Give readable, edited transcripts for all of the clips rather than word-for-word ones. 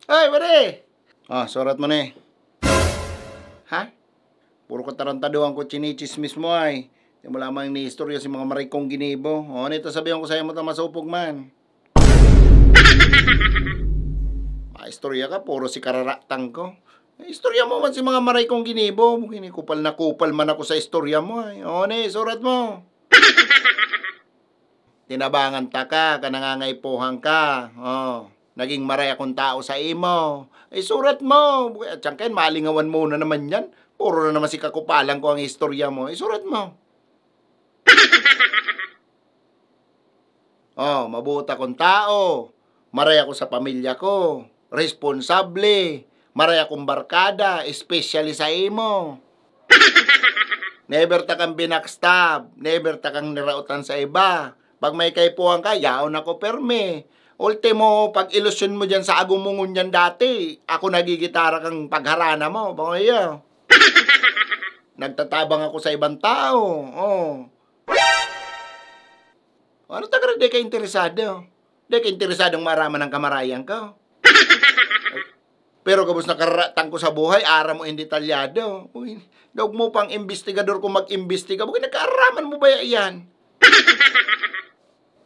Ay, pare! Surat mo na eh. Ha? Puro katarantaduhan ko chinichismis mo ay. Hindi mo lamang ni-istorya si mga marikong ginibo. Nito sabihan ko sa'yo mo ito masupog man. Istorya ka, puro si kararatang ko. Istorya mo man si mga marikong ginibo. Kupal na kupal man ako sa istorya mo ay. Surat mo. Tinabangan ta ka, kanangangaypuhan ka. Naging maray akong tao sa imo. Surat mo. Tiyangken, malingawan mo na naman yan. Puro na naman si kakupalan ko ang istorya mo. Surat mo. Mabuti akong tao. Maray ako sa pamilya ko. Responsable. Maray akong barkada. Especially sa imo. Never ta kang binakstab. Never ta kang nirautan sa iba. Pag may kaipuhan ka, yaon ako perme. Ultimo, pag ilusyon mo dyan sa agumungon yan dati, ako nagigitara kang pagharana mo. Bangayo. Nagtatabang ako sa ibang tao. Ano taga di ka interesado? Di ka interesadong maraman ng kamarayan ko. Pero kabos nakaratang ko sa buhay, ara mo in detalyado. Daog mo pang investigador kung mag-imbestiga. Bakit nagkaaraman mo ba yan?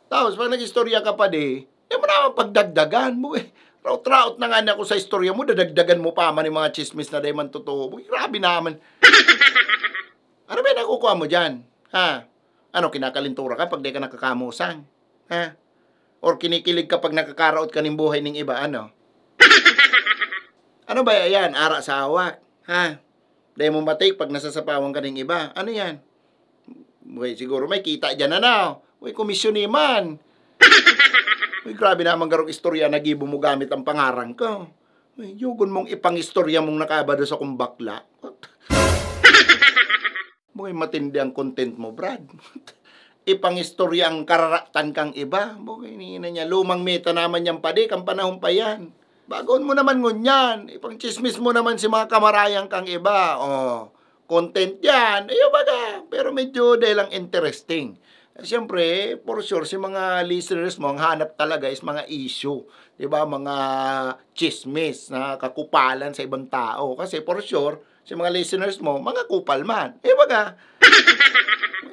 Tapos pag nag-istorya ka pa di mo naman pagdagdagan mo Raut-raut na nga ako sa istorya mo, dadagdagan mo pa man yung mga chismis na dahi man totoo. Grabe naman. Ano ba nakukuha mo dyan? Ha? Ano, kinakalintura ka pag di ka nakakamusang? Ha? Or kinikilig ka pag nakakaraot ka ng buhay ng iba, ano? Ano ba yan? Ara sa hawak? Ha? Dahil mo matik pag nasasapawan ka ng iba. Ano yan? Siguro may kita dyan na. Komisyon man. Grabe naman garong istorya na gibo mo gamit ang pangarang ko. Yugon mong ipang-istorya mong nakabado sa kong bakla. Matindi ang content mo, Brad. Ipang-istorya ang kararatan kang iba. Nina niya, lumang meta naman yan pa di, kang panahon pa yan. Bagon mo naman ngunyan. Ipang-chismis mo naman si mga kamarayang kang iba. Content yan. Baga. Pero medyo dahil lang interesting. Siyempre, for sure, si mga listeners mo, ang hanap talaga is mga issue. Diba? Mga chismis na kakupalan sa ibang tao. Kasi for sure, si mga listeners mo, mga kupal man. Baga.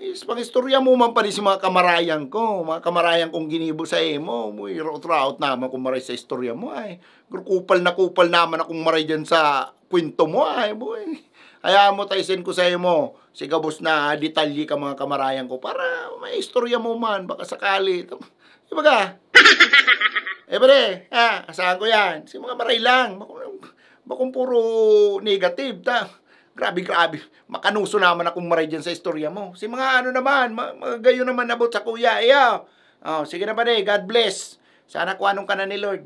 Pang-istorya mo man pa rin si mga kamarayang ko. Mga kamarayang kong ginibo sa imo. Raut-raut naman kung maray sa istorya mo. Kupal naman akong maray dyan sa kwento mo. Hayaan mo tayo send ko sa imo. Sigabos na detalye ka mga kamarayang ko para may istorya mo man. Baka sakali. Baga. Pare, asahan ko yan. Si mga maray lang. Bakong puro negative. Grabe. Makanuso naman akong maray dyan sa istorya mo. Si mga ano naman, magayo naman nabot sa kuya. Sige na pare, God bless. Sana kuanong ka na ni Lord.